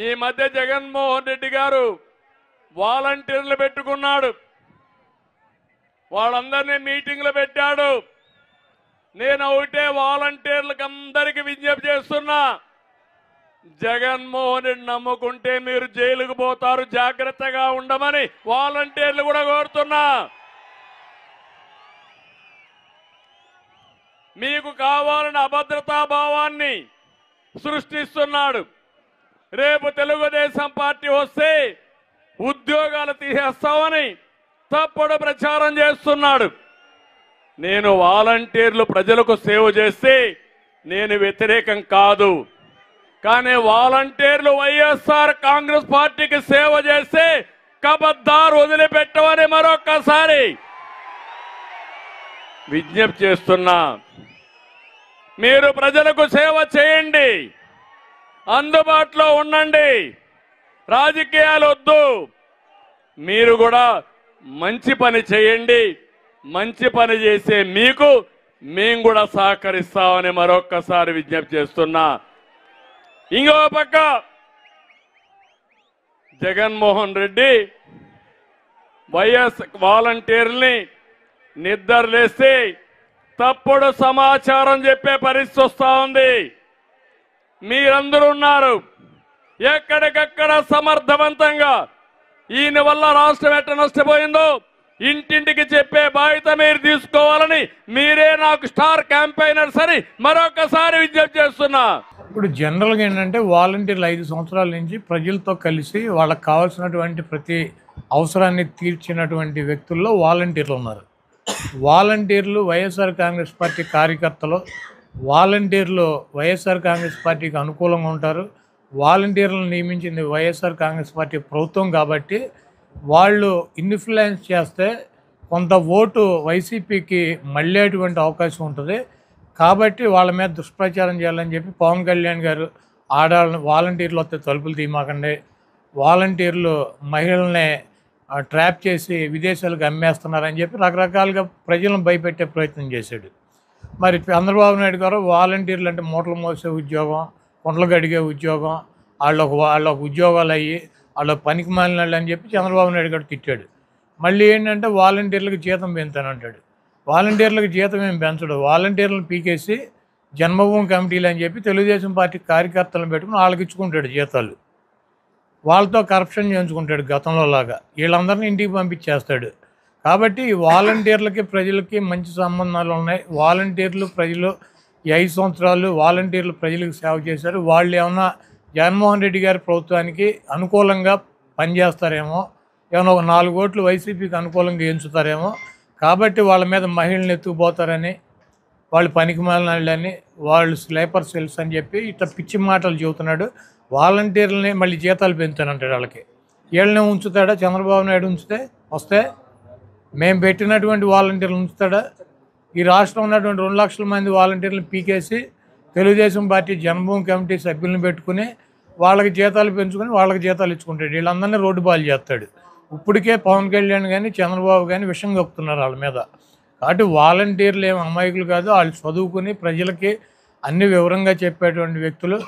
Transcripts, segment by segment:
ఈ మధ్య జగన్మోహన్ రెడ్డి గారు వాలంటీర్లు పెట్టుకున్నాడు. వాళ్ళందరినీ మీటింగ్లు పెట్టాడు. నేను ఒకటే వాలంటీర్లకు అందరికీ విజ్ఞప్తి చేస్తున్నా, జగన్మోహన్ రెడ్డి నమ్ముకుంటే మీరు జైలుకు పోతారు, జాగ్రత్తగా ఉండమని వాలంటీర్లు కూడా కోరుతున్నా. మీకు కావాలని అభద్రతా భావాన్ని సృష్టిస్తున్నాడు. రేపు తెలుగుదేశం పార్టీ వస్తే ఉద్యోగాలు తీసేస్తామని తప్పుడు ప్రచారం చేస్తున్నాడు. నేను వాలంటీర్లు ప్రజలకు సేవ చేస్తే నేను వ్యతిరేకం కాదు, కానీ వాలంటీర్లు వైఎస్ఆర్ కాంగ్రెస్ పార్టీకి సేవ చేస్తే కబద్దారు వదిలిపెట్టమని మరొక్కసారి విజ్ఞప్తి చేస్తున్నా. మీరు ప్రజలకు సేవ చేయండి, అందుబాటులో ఉండండి, రాజకీయాలు వద్దు. మీరు కూడా మంచి పని చేయండి. మంచి పని చేసే మీకు మేము కూడా సహకరిస్తామని మరొక్కసారి విజ్ఞప్తి చేస్తున్నా. ఇంకో పక్క జగన్మోహన్ రెడ్డి వైఎస్ వాలంటీర్ని నిద్రలేస్తే తప్పుడు సమాచారం చెప్పే పరిస్థితి వస్తా ఉంది. మీరందరూ ఉన్నారు, ఎక్కడికక్కడ సమర్థవంతంగా ఈయన వల్ల రాష్ట్రం ఎట్ట నష్టపోయిందో ఇంటింటికి చెప్పే బాధ్యత మీరు తీసుకోవాలని మీరే నాకు స్టార్ క్యాంపెయినర్స్ అని మరొకసారి విజ్ఞప్తి చేస్తున్నా. ఇప్పుడు జనరల్గా ఏంటంటే వాలంటీర్లు 5 సంవత్సరాల నుంచి ప్రజలతో కలిసి వాళ్ళకి కావాల్సినటువంటి ప్రతి అవసరాన్ని తీర్చినటువంటి వ్యక్తుల్లో వాలంటీర్లు ఉన్నారు. వాలంటీర్లు వైఎస్ఆర్ కాంగ్రెస్ పార్టీ కార్యకర్తలు, వాలంటీర్లు వైఎస్ఆర్ కాంగ్రెస్ పార్టీకి అనుకూలంగా ఉంటారు. వాలంటీర్లను నియమించింది వైఎస్ఆర్ కాంగ్రెస్ పార్టీ ప్రభుత్వం కాబట్టి వాళ్ళు ఇన్ఫ్లుయెన్స్ చేస్తే కొంత ఓటు వైసీపీకి మళ్ళేటువంటి అవకాశం ఉంటుంది. కాబట్టి వాళ్ళ మీద దుష్ప్రచారం చేయాలని చెప్పి పవన్ కళ్యాణ్ గారు వాలంటీర్లు వస్తే తలుపులు తీయమాకండి, వాలంటీర్లు మహిళల్ని ట్రాప్ చేసి విదేశాలకు అమ్మేస్తున్నారని చెప్పి రకరకాలుగా ప్రజలను భయపెట్టే ప్రయత్నం చేశాడు. మరి చంద్రబాబు నాయుడు గారు వాలంటీర్లు అంటే మూటలు మోసే ఉద్యోగం, కుండలు గడిగే ఉద్యోగం, వాళ్ళకు ఉద్యోగాలు అయ్యి వాళ్ళ పనికి మాలినాళ్ళు అని చెప్పి చంద్రబాబు నాయుడు గారు తిట్టాడు. మళ్ళీ ఏంటంటే వాలంటీర్లకు జీతం పెంచానంటాడు. వాలంటీర్లకు జీతం ఏం పెంచడు. వాలంటీర్లను పీకేసి జన్మభూమి కమిటీలు అని చెప్పి తెలుగుదేశం పార్టీ కార్యకర్తలను పెట్టుకుని వాళ్ళకి ఇచ్చుకుంటాడు జీతాలు. వాళ్ళతో కరప్షన్ చేయించుకుంటాడు గతంలో లాగా. వీళ్ళందరినీ ఇంటికి పంపించేస్తాడు. కాబట్టి వాలంటీర్లకి ప్రజలకి మంచి సంబంధాలు ఉన్నాయి. వాలంటీర్లు ప్రజలు 5 సంవత్సరాలు వాలంటీర్లు ప్రజలకు సేవ చేశారు. వాళ్ళు ఏమన్నా జగన్మోహన్ రెడ్డి గారి ప్రభుత్వానికి అనుకూలంగా పనిచేస్తారేమో, ఏమైనా ఒక 4 ఓట్లు వైసీపీకి అనుకూలంగా ఎంచుతారేమో, కాబట్టి వాళ్ళ మీద మహిళలు ఎత్తుకుపోతారని, వాళ్ళు పనికి మాలినాళ్ళని, వాళ్ళు స్లీపర్ సెల్స్ అని చెప్పి ఇట్లా పిచ్చి మాటలు చెబుతున్నాడు. వాలంటీర్లని మళ్ళీ జీతాలు పెంచుతానంటాడు. వాళ్ళకి వీళ్ళనే ఉంచుతాడా చంద్రబాబు నాయుడు? వస్తే మేము పెట్టినటువంటి వాలంటీర్లు ఉంచుతాడా? ఈ రాష్ట్రంలో ఉన్నటువంటి 2 లక్షల మంది వాలంటీర్లను పీకేసి తెలుగుదేశం పార్టీ జన్మభూమి కమిటీ సభ్యులను పెట్టుకుని వాళ్ళకి జీతాలు పెంచుకొని వాళ్ళకి జీతాలు ఇచ్చుకుంటాడు. వీళ్ళందరినీ రోడ్డు బాలు చేస్తాడు. ఇప్పటికే పవన్ కళ్యాణ్ కానీ చంద్రబాబు కానీ విషం కప్పుతున్నారు వాళ్ళ మీద. కాబట్టి వాలంటీర్లు ఏం అమాయకులు కాదు, వాళ్ళు చదువుకుని ప్రజలకి అన్ని వివరంగా చెప్పేటువంటి వ్యక్తులు.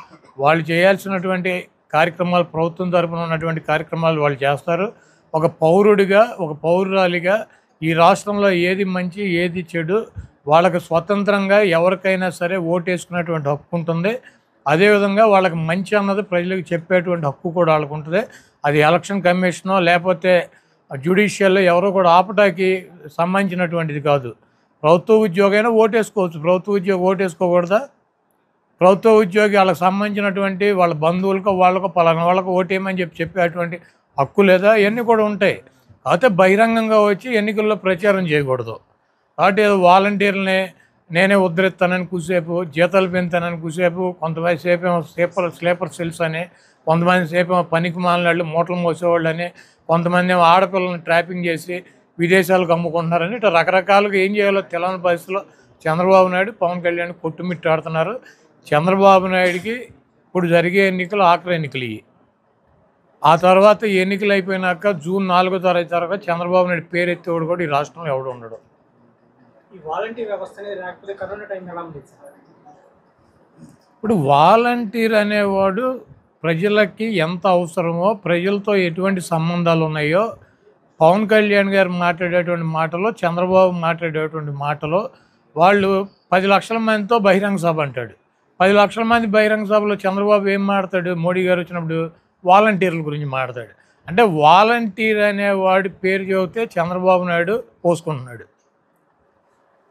వాళ్ళు చేయాల్సినటువంటి కార్యక్రమాలు, ప్రభుత్వం తరఫున ఉన్నటువంటి కార్యక్రమాలు వాళ్ళు చేస్తారు. ఒక పౌరుడిగా, ఒక పౌరురాలిగా ఈ రాష్ట్రంలో ఏది మంచి ఏది చెడు వాళ్ళకి స్వతంత్రంగా ఎవరికైనా సరే ఓటేసుకునేటువంటి హక్కు ఉంటుంది. అదేవిధంగా వాళ్ళకి మంచి అన్నది ప్రజలకు చెప్పేటువంటి హక్కు కూడా వాళ్ళకు ఉంటుంది. అది ఎలక్షన్ కమిషనో లేకపోతే జ్యుడిషియల్లో ఎవరో కూడా ఆపటానికి సంబంధించినటువంటిది కాదు. ప్రభుత్వ ఉద్యోగైనా ఓటేసుకోవచ్చు, ప్రభుత్వ ఉద్యోగి ఓటేసుకోకూడదా? ప్రభుత్వ ఉద్యోగి వాళ్ళకి సంబంధించినటువంటి వాళ్ళ బంధువులకో వాళ్ళకో పలానా వాళ్ళకో ఓటేయమని చెప్పేటువంటి హక్కు లేదా? ఇవన్నీ కూడా ఉంటాయి. కాకపోతే బహిరంగంగా వచ్చి ఎన్నికల్లో ప్రచారం చేయకూడదు. కాబట్టి వాలంటీర్లని నేనే ఉద్ధరిస్తానని కూసేపు, జీతాలు పెంచుతానని కూసేపు, కొంతమంది సేపేమో స్లీపర్ సెల్స్ అని, కొంతమంది సేపేమో పనికి మాలినాళ్ళు మూటలు మోసేవాళ్ళు అని, కొంతమంది ఏమో ఆడపిల్లల్ని ట్రాపింగ్ చేసి విదేశాలకు అమ్ముకుంటున్నారని ఇట్లా రకరకాలుగా ఏం చేయాలో తెలియని పరిస్థితిలో చంద్రబాబు నాయుడు పవన్ కళ్యాణ్ కొట్టుమిట్టాడుతున్నారు. చంద్రబాబు నాయుడికి ఇప్పుడు జరిగే ఎన్నికలు ఆఖరి ఎన్నికలు ఇవి. ఆ తర్వాత ఎన్నికలు అయిపోయినాక జూన్ 4వ తారీఖు తర్వాత చంద్రబాబు నాయుడు పేరు ఎత్తేవాడు కూడా ఈ రాష్ట్రంలో ఎవడు ఉండడు. ఇప్పుడు వాలంటీర్ అనేవాడు ప్రజలకి ఎంత అవసరమో, ప్రజలతో ఎటువంటి సంబంధాలు ఉన్నాయో పవన్ కళ్యాణ్ గారు మాట్లాడేటువంటి మాటలో, చంద్రబాబు మాట్లాడేటువంటి మాటలో వాళ్ళు 10 లక్షల మందితో బహిరంగ సభ అంటాడు. 10 లక్షల మంది బహిరంగ సభలో చంద్రబాబు ఏం మాట్లాడతాడు? మోడీ గారు వచ్చినప్పుడు వాలంటీర్ల గురించి మాట్లాడతాడు. అంటే వాలంటీర్ అనేవాడి పేరు చెబితే చంద్రబాబు నాయుడు పోసుకుంటున్నాడు.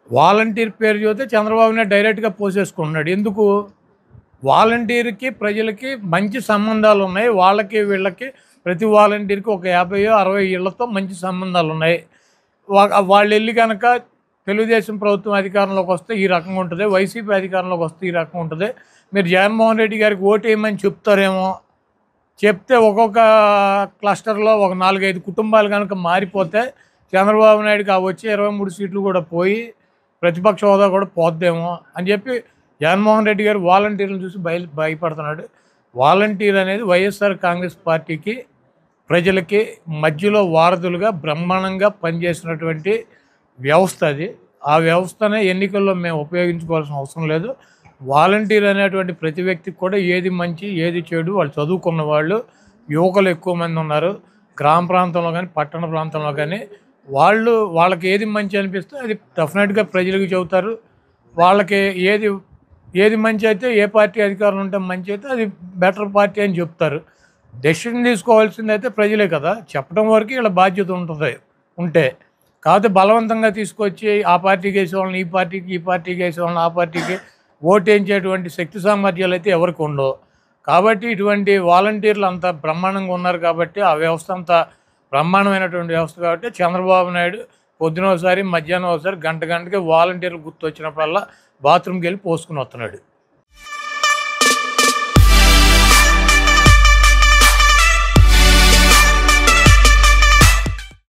వాలంటీర్ పేరు చెబితే చంద్రబాబు నాయుడు డైరెక్ట్గా పోసేసుకుంటున్నాడు. ఎందుకు? వాలంటీర్కి ప్రజలకి మంచి సంబంధాలు ఉన్నాయి. వాళ్ళకి వీళ్ళకి ప్రతి వాలంటీర్కి ఒక 50-60 ఇళ్లతో మంచి సంబంధాలు ఉన్నాయి. వాళ్ళు వెళ్ళి కనుక తెలుగుదేశం ప్రభుత్వం అధికారంలోకి వస్తే ఈ రకంగా ఉంటుంది, వైసీపీ అధికారంలోకి వస్తే ఈ రకంగా ఉంటుంది, మీరు జగన్మోహన్ రెడ్డి గారికి ఓటు వేయమని చెప్తారేమో, చెప్తే ఒక్కొక్క క్లస్టర్లో ఒక 4-5 కుటుంబాలు కనుక మారిపోతే చంద్రబాబు నాయుడుకి ఆ వచ్చే 23 సీట్లు కూడా పోయి ప్రతిపక్ష హోదా కూడా పోద్దేమో అని చెప్పి జగన్మోహన్ రెడ్డి గారు వాలంటీర్లను చూసి భయపడుతున్నాడు. వాలంటీర్ అనేది వైఎస్ఆర్ కాంగ్రెస్ పార్టీకి ప్రజలకి మధ్యలో వారధులుగా బ్రహ్మాండంగా పనిచేసినటువంటి వ్యవస్థ అది. ఆ వ్యవస్థనే ఎన్నికల్లో మేము ఉపయోగించుకోవాల్సిన అవసరం లేదు. వాలంటీర్ అనేటువంటి ప్రతి వ్యక్తికి కూడా ఏది మంచి ఏది చెడు వాళ్ళు చదువుకున్న వాళ్ళు, యువకులు ఎక్కువ మంది ఉన్నారు గ్రామ ప్రాంతంలో కానీ పట్టణ ప్రాంతంలో కానీ. వాళ్ళకి ఏది మంచి అనిపిస్తే అది డెఫినెట్గా ప్రజలకు చెబుతారు. వాళ్ళకి ఏది మంచి అయితే, ఏ పార్టీ అధికారంలో ఉంటే మంచి అయితే అది బెటర్ పార్టీ అని చెప్తారు. డెసిషన్ తీసుకోవాల్సింది అయితే ప్రజలే కదా, చెప్పడం వరకు వీళ్ళ బాధ్యత ఉంటే కాకపోతే బలవంతంగా తీసుకొచ్చి ఆ పార్టీకి వేసేవాళ్ళని ఈ పార్టీకి వేసేవాళ్ళని ఆ పార్టీకి ఓటేయించేటువంటి శక్తి సామర్థ్యాలు అయితే ఎవరికి ఉండవు. కాబట్టి ఇటువంటి వాలంటీర్లు అంత బ్రహ్మాండంగా ఉన్నారు కాబట్టి, ఆ వ్యవస్థ అంత బ్రహ్మాండమైనటువంటి వ్యవస్థ కాబట్టి చంద్రబాబు నాయుడు పొద్దున ఒకసారి మధ్యాహ్నం ఒకసారి గంటకి వాలంటీర్లు గుర్తు వచ్చినప్పుడల్లా బాత్రూమ్కి వెళ్ళి పోసుకుని వస్తున్నాడు.